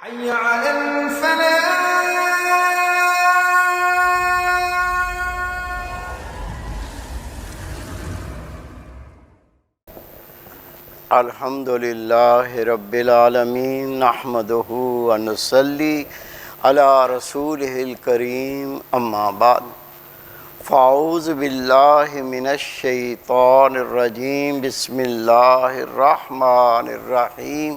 حي على الفلاح. الحمد للہ رب العالمین نحمدہ ونصلی علی رسولہ الکریم اما بعد فاعوذ باللہ من الشیطان الرجیم بسم اللہ الرحمن الرحیم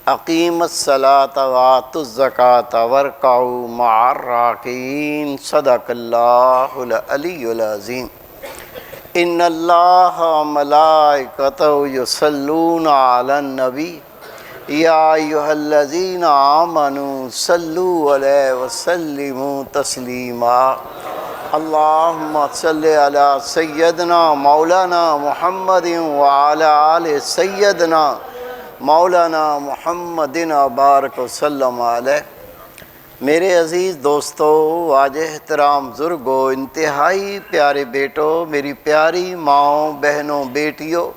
اقیم الصلاۃ وآتوا الزکاۃ وارکعوا مع الراکعین صدق اللہ العلی العظیم ان اللہ ملائکتہ یصلون علی النبی یا ایھا الذین آمنوا صلوا علیہ وسلموا تسلیما اللہم صلی علی سیدنا مولانا محمد وعلی آل سیدنا مولانا محمد بارک وسلم علیہ۔ میرے عزیز دوستو، واجہ احترام بزرگوں، انتہائی پیارے بیٹوں، میری پیاری ماؤں، بہنوں، بیٹیوں،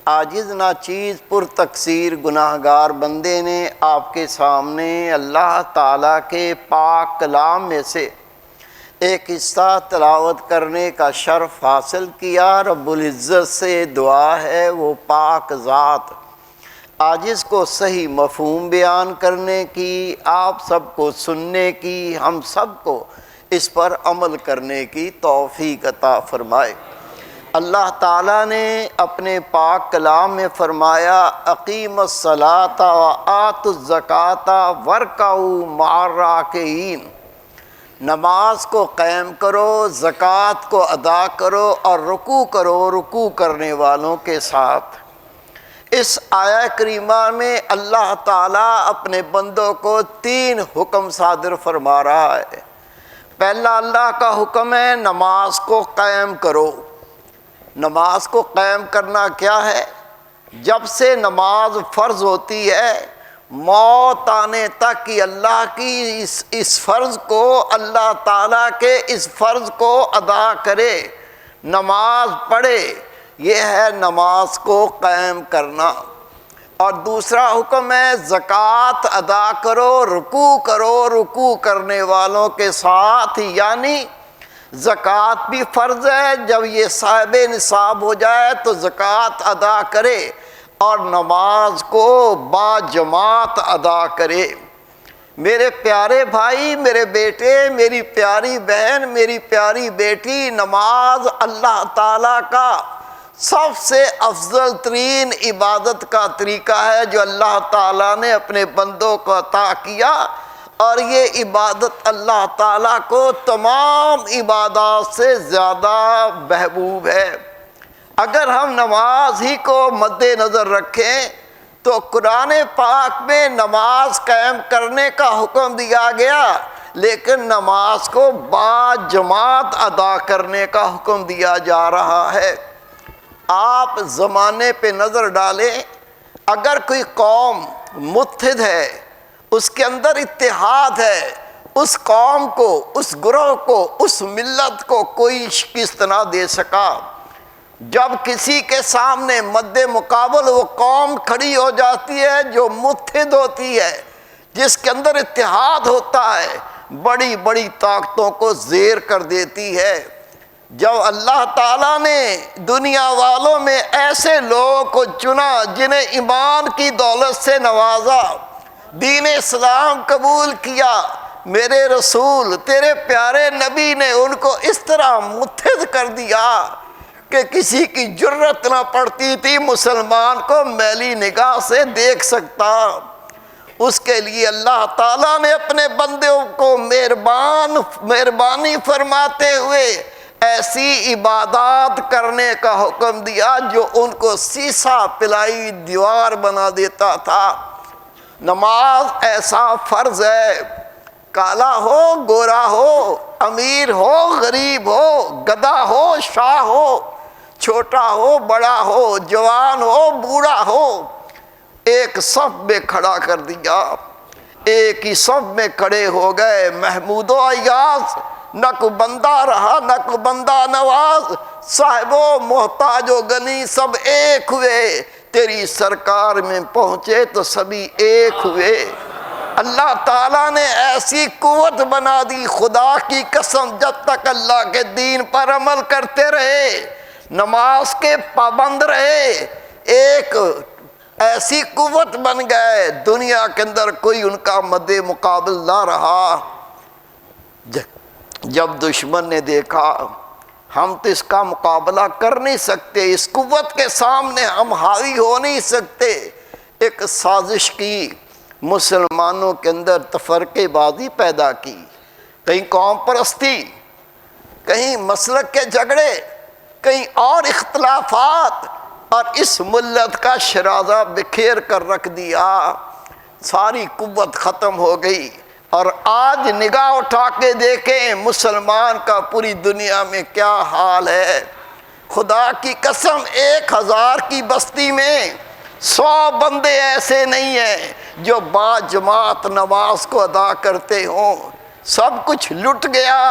عاجز ناچیز پر تقصیر گناہگار بندے نے آپ کے سامنے اللہ تعالیٰ کے پاک کلام میں سے ایک حصہ تلاوت کرنے کا شرف حاصل کیا۔ رب العزت سے دعا ہے وہ پاک ذات عاجز کو صحیح مفہوم بیان کرنے کی، آپ سب کو سننے کی، ہم سب کو اس پر عمل کرنے کی توفیق عطا فرمائے۔ اللہ تعالیٰ نے اپنے پاک کلام میں فرمایا اقیم الصلاۃ وآتوا الزکاۃ وارکعوا مع الراکعین، نماز کو قائم کرو، زکوٰۃ کو ادا کرو اور رکوع کرو رکوع کرنے والوں کے ساتھ۔ اس آیہ کریمہ میں اللہ تعالیٰ اپنے بندوں کو 3 حکم صادر فرما رہا ہے۔ پہلا اللہ کا حکم ہے نماز کو قائم کرو۔ نماز کو قائم کرنا کیا ہے؟ جب سے نماز فرض ہوتی ہے، موت آنے تک کہ اللہ کی اس فرض کو، اللہ تعالیٰ کے اس فرض کو ادا کرے، نماز پڑھے، یہ ہے نماز کو قائم کرنا۔ اور دوسرا حکم ہے زکوٰۃ ادا کرو، رکوع کرو رکوع کرنے والوں کے ساتھ، یعنی زکوٰۃ بھی فرض ہے، جب یہ صاحب نصاب ہو جائے تو زکوٰۃ ادا کرے اور نماز کو با جماعت ادا کرے۔ میرے پیارے بھائی، میرے بیٹے، میری پیاری بہن، میری پیاری بیٹی، نماز اللہ تعالیٰ کا سب سے افضل ترین عبادت کا طریقہ ہے جو اللہ تعالیٰ نے اپنے بندوں کو عطا کیا، اور یہ عبادت اللہ تعالیٰ کو تمام عبادات سے زیادہ محبوب ہے۔ اگر ہم نماز ہی کو مد نظر رکھیں تو قرآن پاک میں نماز قائم کرنے کا حکم دیا گیا، لیکن نماز کو با جماعت ادا کرنے کا حکم دیا جا رہا ہے۔ آپ زمانے پہ نظر ڈالیں، اگر کوئی قوم متحد ہے، اس کے اندر اتحاد ہے، اس قوم کو، اس گروہ کو، اس ملت کو کوئی شکست نہ دے سکا۔ جب کسی کے سامنے مد مقابل وہ قوم کھڑی ہو جاتی ہے جو متحد ہوتی ہے، جس کے اندر اتحاد ہوتا ہے، بڑی بڑی طاقتوں کو زیر کر دیتی ہے۔ جب اللہ تعالیٰ نے دنیا والوں میں ایسے لوگوں کو چنا جنہیں ایمان کی دولت سے نوازا، دین اسلام قبول کیا، میرے رسول تیرے پیارے نبی نے ان کو اس طرح متحد کر دیا کہ کسی کی جرت نہ پڑتی تھی مسلمان کو میلی نگاہ سے دیکھ سکتا۔ اس کے لیے اللہ تعالیٰ نے اپنے بندوں کو مہربانی فرماتے ہوئے ایسی عبادات کرنے کا حکم دیا جو ان کو سیسا پلائی دیوار بنا دیتا تھا۔ نماز ایسا فرض ہے، کالا ہو گورا ہو، امیر ہو غریب ہو، گدھا ہو شاہ ہو، چھوٹا ہو بڑا ہو، جوان ہو بوڑھا ہو، ایک صف میں کھڑا کر دیا، ایک ہی صف میں کھڑے ہو گئے۔ محمود و ایاز، نہ کو بندہ رہا نہ کو بندہ نواز، صاحب و محتاج و غنی سب ایک ہوئے، تیری سرکار میں پہنچے تو سبھی ایک ہوئے۔ اللہ تعالیٰ نے ایسی قوت بنا دی، خدا کی قسم جب تک اللہ کے دین پر عمل کرتے رہے، نماز کے پابند رہے، ایک ایسی قوت بن گئے دنیا کے اندر کوئی ان کا مد مقابل نہ رہا۔ جب دشمن نے دیکھا ہم تو اس کا مقابلہ کر نہیں سکتے، اس قوت کے سامنے ہم حاوی ہو نہیں سکتے، ایک سازش کی، مسلمانوں کے اندر تفرقے بازی پیدا کی، کہیں قوم پرستی، کہیں مسلک کے جھگڑے، کہیں اور اختلافات، اور اس ملت کا شرازہ بکھیر کر رکھ دیا، ساری قوت ختم ہو گئی۔ اور آج نگاہ اٹھا کے دیکھیں مسلمان کا پوری دنیا میں کیا حال ہے۔ خدا کی قسم 1000 کی بستی میں 100 بندے ایسے نہیں ہیں جو با جماعت نماز کو ادا کرتے ہوں۔ سب کچھ لٹ گیا،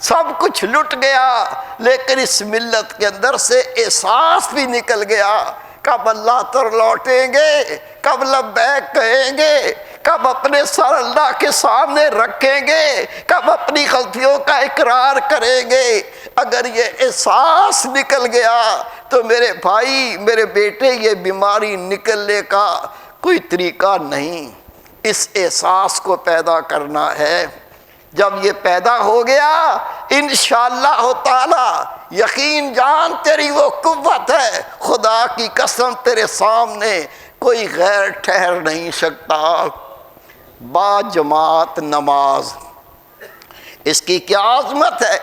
سب کچھ لٹ گیا، لیکن اس ملت کے اندر سے احساس بھی نکل گیا، کب اللہ تر لوٹیں گے، کب لبیک کہیں گے، کب اپنے سر اللہ کے سامنے رکھیں گے، کب اپنی غلطیوں کا اقرار کریں گے۔ اگر یہ احساس نکل گیا تو میرے بھائی، میرے بیٹے، یہ بیماری نکلنے کا کوئی طریقہ نہیں، اس احساس کو پیدا کرنا ہے۔ جب یہ پیدا ہو گیا انشاءاللہ تعالی یقین جان تیری وہ قوت ہے، خدا کی قسم تیرے سامنے کوئی غیر ٹھہر نہیں سکتا۔ با جماعت نماز، اس کی کیا عظمت ہے۔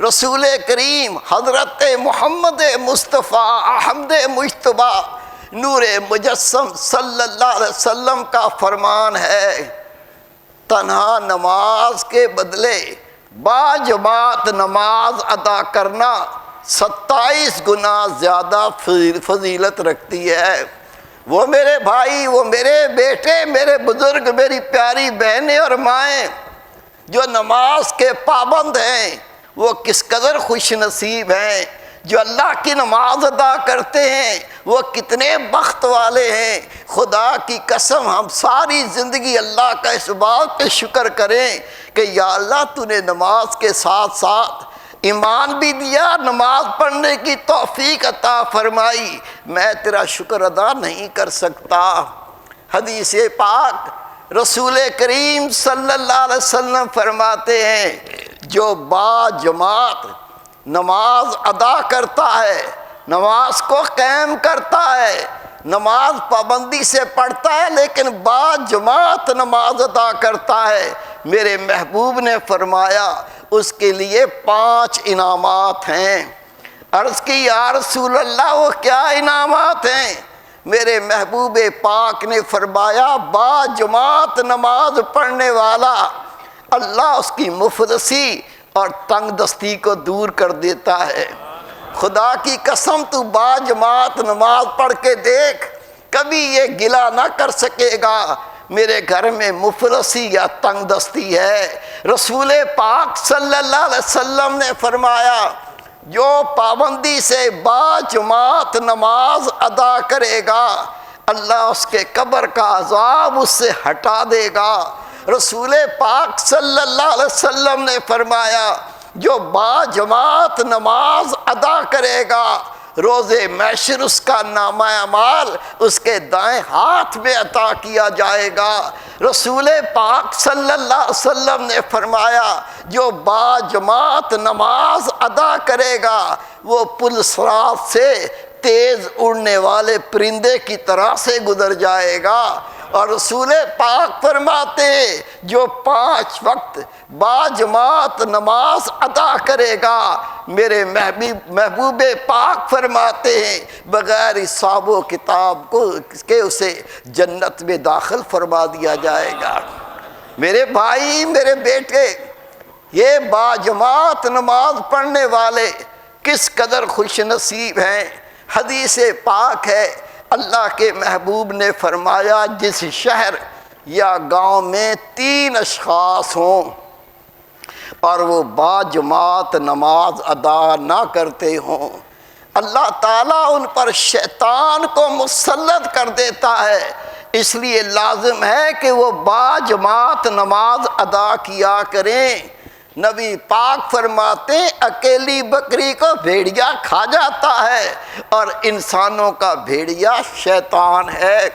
رسول کریم حضرت محمد مصطفیٰ احمد مجتبی نور مجسم صلی اللہ علیہ وسلم کا فرمان ہے، تنہا نماز کے بدلے با جماعت نماز ادا کرنا 27 گنا زیادہ فضیلت رکھتی ہے۔ وہ میرے بھائی، وہ میرے بیٹے، میرے بزرگ، میری پیاری بہنیں اور مائیں جو نماز کے پابند ہیں، وہ کس قدر خوش نصیب ہیں۔ جو اللہ کی نماز ادا کرتے ہیں وہ کتنے بخت والے ہیں۔ خدا کی قسم ہم ساری زندگی اللہ کا اس بات پہ شکر کریں کہ یا اللہ تو نے نماز کے ساتھ ساتھ ایمان بھی دیا، نماز پڑھنے کی توفیق عطا فرمائی، میں تیرا شکر ادا نہیں کر سکتا۔ حدیث پاک رسول کریم صلی اللہ علیہ وسلم فرماتے ہیں جو با جماعت نماز ادا کرتا ہے، نماز کو قائم کرتا ہے، نماز پابندی سے پڑھتا ہے لیکن با جماعت نماز ادا کرتا ہے، میرے محبوب نے فرمایا اس کے لیے 5 انعامات ہیں۔ عرض کی یا رسول اللہ وہ کیا انعامات ہیں؟ میرے محبوب پاک نے فرمایا با جماعت نماز پڑھنے والا اللہ اس کی مفلسی اور تنگ دستی کو دور کر دیتا ہے۔ خدا کی قسم تو با جماعت نماز پڑھ کے دیکھ، کبھی یہ گلہ نہ کر سکے گا میرے گھر میں مفلسی یا تنگ دستی ہے۔ رسول پاک صلی اللہ علیہ وسلم نے فرمایا جو پابندی سے با جماعت نماز ادا کرے گا اللہ اس کے قبر کا عذاب اس سے ہٹا دے گا۔ رسول پاک صلی اللہ علیہ وسلم نے فرمایا جو با جماعت نماز ادا کرے گا روز محشر اس کا نامہ اعمال اس کے دائیں ہاتھ میں عطا کیا جائے گا۔ رسول پاک صلی اللہ علیہ وسلم نے فرمایا جو با جماعت نماز ادا کرے گا وہ پل صراط سے تیز اڑنے والے پرندے کی طرح سے گزر جائے گا۔ اور رسول پاک فرماتے جو 5 وقت با جماعت نماز ادا کرے گا میرے محبوب پاک فرماتے ہیں بغیر حساب و کتاب کو کہ اسے جنت میں داخل فرما دیا جائے گا۔ میرے بھائی، میرے بیٹے، یہ با جماعت نماز پڑھنے والے کس قدر خوش نصیب ہیں۔ حدیث پاک ہے اللہ کے محبوب نے فرمایا جس شہر یا گاؤں میں 3 اشخاص ہوں اور وہ با جماعت نماز ادا نہ کرتے ہوں اللہ تعالیٰ ان پر شیطان کو مسلط کر دیتا ہے، اس لیے لازم ہے کہ وہ باجماعت نماز ادا کیا کریں۔ نبی پاک فرماتے ہیں اکیلی بکری کو بھیڑیا کھا جاتا ہے اور انسانوں کا بھیڑیا شیطان ہے۔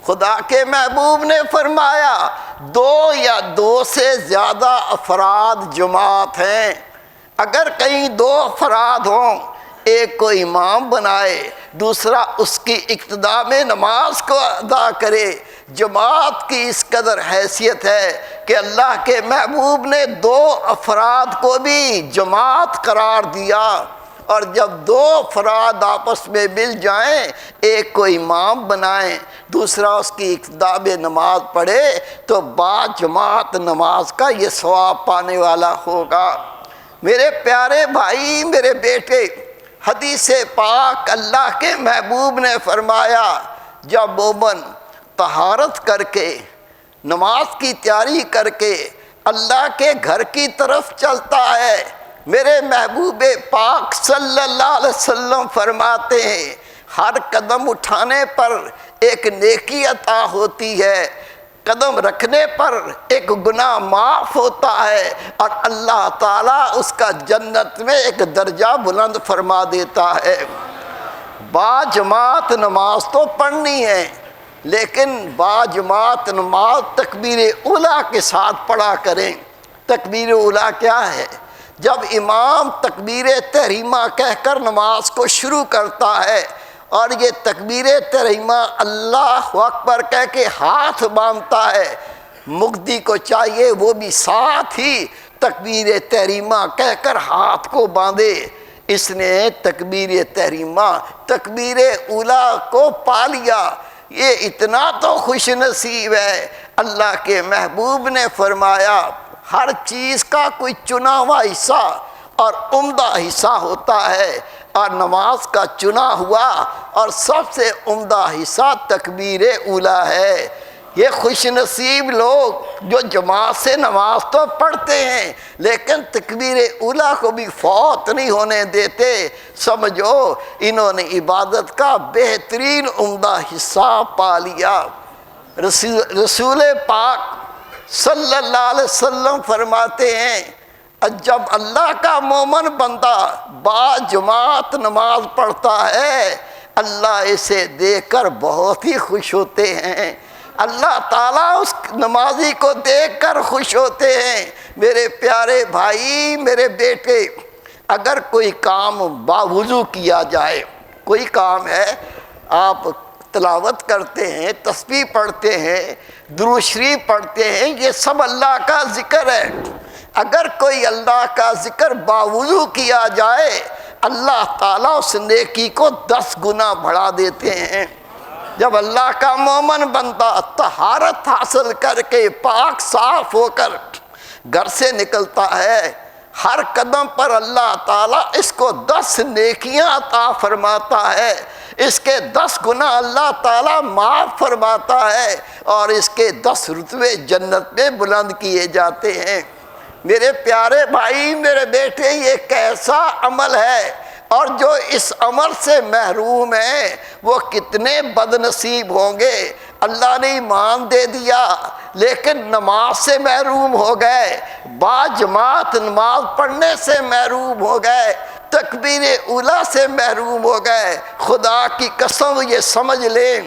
خدا کے محبوب نے فرمایا 2 یا 2 سے زیادہ افراد جماعت ہیں۔ اگر کہیں 2 افراد ہوں، ایک کو امام بنائے، دوسرا اس کی اقتداء میں نماز کو ادا کرے، جماعت کی اس قدر حیثیت ہے کہ اللہ کے محبوب نے 2 افراد کو بھی جماعت قرار دیا، اور جب 2 افراد آپس میں مل جائیں، ایک کو امام بنائیں، دوسرا اس کی اقتداء میں نماز پڑھے، تو باجماعت نماز کا یہ ثواب پانے والا ہوگا۔ میرے پیارے بھائی، میرے بیٹے، حدیث پاک اللہ کے محبوب نے فرمایا جب مومن طہارت کر کے نماز کی تیاری کر کے اللہ کے گھر کی طرف چلتا ہے، میرے محبوب پاک صلی اللہ علیہ وسلم فرماتے ہیں ہر قدم اٹھانے پر ایک نیکی عطا ہوتی ہے، قدم رکھنے پر ایک گناہ معاف ہوتا ہے، اور اللہ تعالیٰ اس کا جنت میں ایک درجہ بلند فرما دیتا ہے۔ باجماعت نماز تو پڑھنی ہے، لیکن باجماعت نماز تکبیر اولیٰ کے ساتھ پڑھا کریں۔ تکبیر اولیٰ کیا ہے؟ جب امام تکبیر تحریمہ کہہ کر نماز کو شروع کرتا ہے، اور یہ تکبیر تحریمہ اللہ اکبر کہہ کے ہاتھ باندھتا ہے، مقتدی کو چاہیے وہ بھی ساتھ ہی تکبیر تحریمہ کہہ کر ہاتھ کو باندھے۔ اس نے تکبیر تحریمہ تکبیر اولیٰ کو پا لیا، یہ اتنا تو خوش نصیب ہے۔ اللہ کے محبوب نے فرمایا ہر چیز کا کوئی چنا ہوا حصہ اور عمدہ حصہ ہوتا ہے، اور نماز کا چنا ہوا اور سب سے عمدہ حصہ تکبیر اولیٰ ہے۔ یہ خوش نصیب لوگ جو جماعت سے نماز تو پڑھتے ہیں لیکن تکبیر اولیٰ کو بھی فوت نہیں ہونے دیتے، سمجھو انہوں نے عبادت کا بہترین عمدہ حصہ پا لیا۔ رسول پاک صلی اللہ علیہ وسلم فرماتے ہیں جب اللہ کا مومن بندہ باجماعت نماز پڑھتا ہے، اللہ اسے دیکھ کر بہت ہی خوش ہوتے ہیں، اللہ تعالیٰ اس نمازی کو دیکھ کر خوش ہوتے ہیں۔ میرے پیارے بھائی، میرے بیٹے، اگر کوئی کام باوضو کیا جائے، کوئی کام ہے، آپ تلاوت کرتے ہیں، تسبیح پڑھتے ہیں، درود شریف پڑھتے ہیں، یہ سب اللہ کا ذکر ہے۔ اگر کوئی اللہ کا ذکر باوضو کیا جائے، اللہ تعالیٰ اس نیکی کو 10 گنا بڑھا دیتے ہیں۔ جب اللہ کا مومن بندہ طہارت حاصل کر کے پاک صاف ہو کر گھر سے نکلتا ہے، ہر قدم پر اللہ تعالیٰ اس کو 10 نیکیاں عطا فرماتا ہے، اس کے 10 گناہ اللہ تعالیٰ معاف فرماتا ہے، اور اس کے 10 رتبے جنت میں بلند کیے جاتے ہیں۔ میرے پیارے بھائی، میرے بیٹے، یہ کیسا عمل ہے، اور جو اس عمل سے محروم ہیں وہ کتنے بد نصیب ہوں گے۔ اللہ نے ایمان دے دیا لیکن نماز سے محروم ہو گئے، باجماعت نماز پڑھنے سے محروم ہو گئے، تکبیر اولیٰ سے محروم ہو گئے۔ خدا کی قسم یہ سمجھ لیں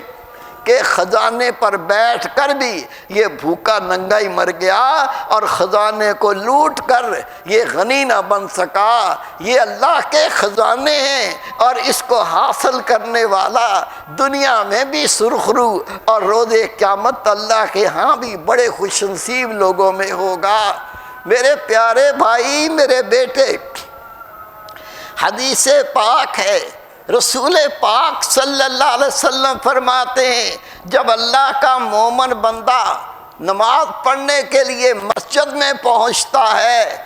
کہ خزانے پر بیٹھ کر بھی یہ بھوکا ننگا ہی مر گیا، اور خزانے کو لوٹ کر یہ غنی نہ بن سکا۔ یہ اللہ کے خزانے ہیں، اور اس کو حاصل کرنے والا دنیا میں بھی سرخرو اور روز قیامت اللہ کے ہاں بھی بڑے خوش نصیب لوگوں میں ہوگا۔ میرے پیارے بھائی، میرے بیٹے، حدیث پاک ہے، رسول پاک صلی اللہ علیہ وسلم فرماتے ہیں جب اللہ کا مومن بندہ نماز پڑھنے کے لیے مسجد میں پہنچتا ہے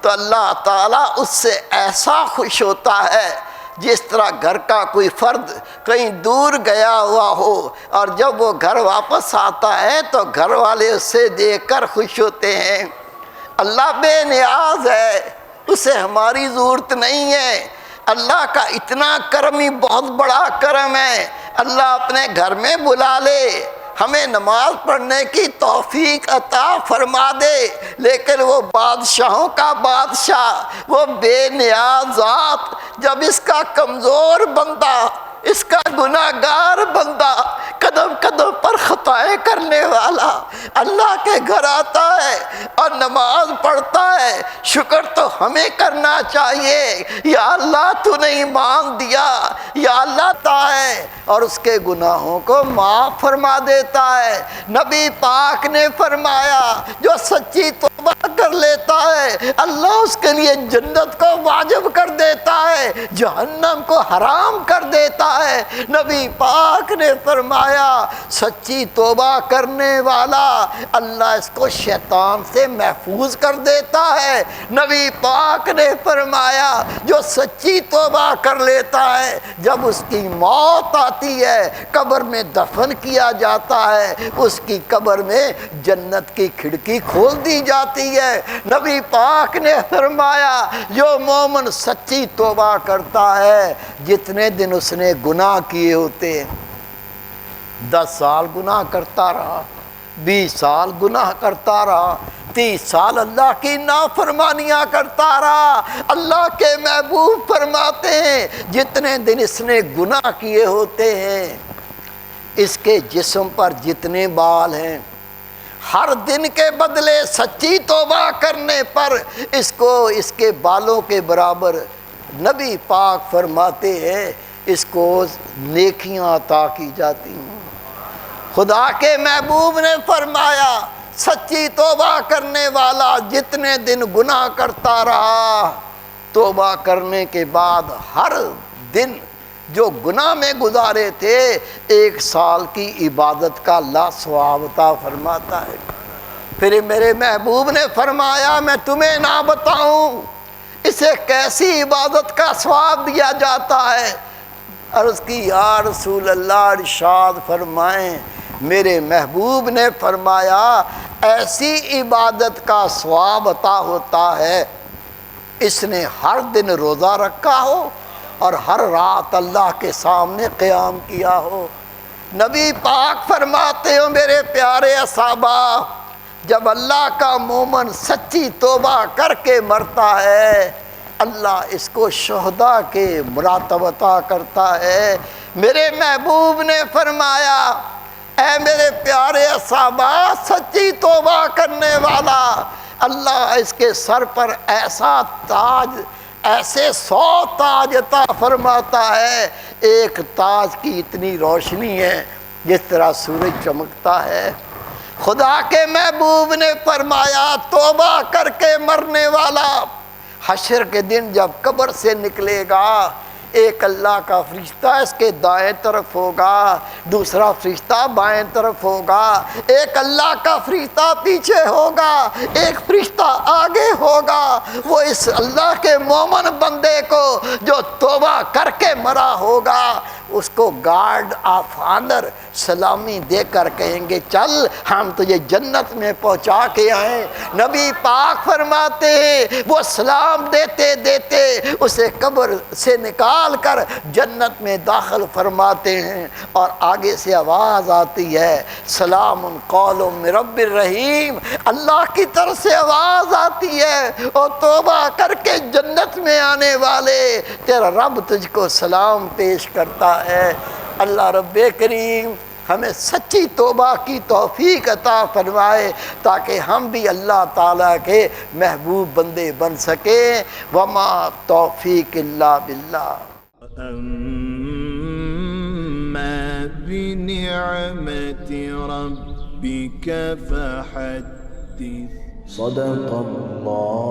تو اللہ تعالیٰ اس سے ایسا خوش ہوتا ہے جس طرح گھر کا کوئی فرد کہیں دور گیا ہوا ہو، اور جب وہ گھر واپس آتا ہے تو گھر والے اسے دیکھ کر خوش ہوتے ہیں۔ اللہ بے نیاز ہے، اسے ہماری ضرورت نہیں ہے، اللہ کا اتنا کرم ہی بہت بڑا کرم ہے، اللہ اپنے گھر میں بلا لے، ہمیں نماز پڑھنے کی توفیق عطا فرما دے، لیکن وہ بادشاہوں کا بادشاہ، وہ بے نیاز ذات، جب اس کا کمزور بندہ، اس کا گناہگار بندہ، قدم قدم پر خطائیں کرنے والا اللہ کے گھر آتا ہے اور نماز پڑھتا ہے، شکر تو ہمیں کرنا چاہیے، یا اللہ تو نے ایمان دیا، یا اللہ تا ہے اور اس کے گناہوں کو معاف فرما دیتا ہے۔ نبی پاک نے فرمایا جو سچی توبہ کر لیتا ہے اللہ اس کے لیے جنت کو واجب کر دیتا ہے، جہنم کو حرام کر دیتا ہے۔ نبی پاک نے فرمایا سچی توبہ کرنے والا اللہ اس کو شیطان سے محفوظ کر دیتا ہے۔ نبی پاک نے فرمایا جو سچی توبہ کر لیتا ہے جب اس کی موت آتی ہے قبر میں دفن کیا جاتا ہے، اس کی قبر میں جنت کی کھڑکی کھول دی جاتی ہے۔ نبی پاک نے فرمایا جو مومن سچی توبہ کرتا ہے جتنے دن اس نے گناہ کیے ہوتے، 10 سال گناہ کرتا رہا، 20 سال گناہ کرتا رہا، 30 سال اللہ کی نافرمانیاں کرتا رہا، اللہ کے محبوب فرماتے ہیں جتنے دن اس نے گناہ کیے ہوتے ہیں اس کے جسم پر جتنے بال ہیں ہر دن کے بدلے سچی توبہ کرنے پر اس کو اس کے بالوں کے برابر نبی پاک فرماتے ہیں اس کو نیکیاں عطا کی جاتی ہیں۔ خدا کے محبوب نے فرمایا سچی توبہ کرنے والا جتنے دن گناہ کرتا رہا، توبہ کرنے کے بعد ہر دن جو گناہ میں گزارے تھے 1 سال کی عبادت کا اللہ ثواب عطا فرماتا ہے۔ پھر میرے محبوب نے فرمایا میں تمہیں نہ بتاؤں اسے کیسی عبادت کا ثواب دیا جاتا ہے؟ عرض کی یا رسول اللہ ارشاد فرمائیں۔ میرے محبوب نے فرمایا ایسی عبادت کا ثواب عطا ہوتا ہے اس نے ہر دن روزہ رکھا ہو اور ہر رات اللہ کے سامنے قیام کیا ہو۔ نبی پاک فرماتے ہو میرے پیارے صحابہ جب اللہ کا مومن سچی توبہ کر کے مرتا ہے اللہ اس کو شہداء کے مراتب عطا کرتا ہے۔ میرے محبوب نے فرمایا اے میرے پیارے صحابہ سچی توبہ کرنے والا اللہ اس کے سر پر ایسا تاج ایسے 100 تاج عطا فرماتا ہے، ایک تاج کی اتنی روشنی ہے جس طرح سورج چمکتا ہے۔ خدا کے محبوب نے فرمایا توبہ کر کے مرنے والا حشر کے دن جب قبر سے نکلے گا ایک اللہ کا فرشتہ اس کے دائیں طرف ہوگا، دوسرا فرشتہ بائیں طرف ہوگا، ایک اللہ کا فرشتہ پیچھے ہوگا، ایک فرشتہ آگے ہوگا۔ وہ اس اللہ کے مومن بندے کو جو توبہ کر کے مرا ہوگا اس کو گارڈ آف آنر سلامی دے کر کہیں گے چل ہم تجھے جنت میں پہنچا کے آئیں۔ نبی پاک فرماتے ہیں وہ سلام دیتے دیتے اسے قبر سے نکال کر جنت میں داخل فرماتے ہیں اور آگے سے آواز آتی ہے سلام قول من رب الرحیم، اللہ کی طرف سے آواز آتی ہے اور توبہ کر کے جنت میں آنے والے تیرا رب تجھ کو سلام پیش کرتا ہے۔ اللہ رب کریم ہمیں سچی توبہ کی توفیق عطا فرمائے تاکہ ہم بھی اللہ تعالیٰ کے محبوب بندے بن سکیں۔ وما توفیق الا باللہ۔ أما بنعمة ربك فحدث صدق الله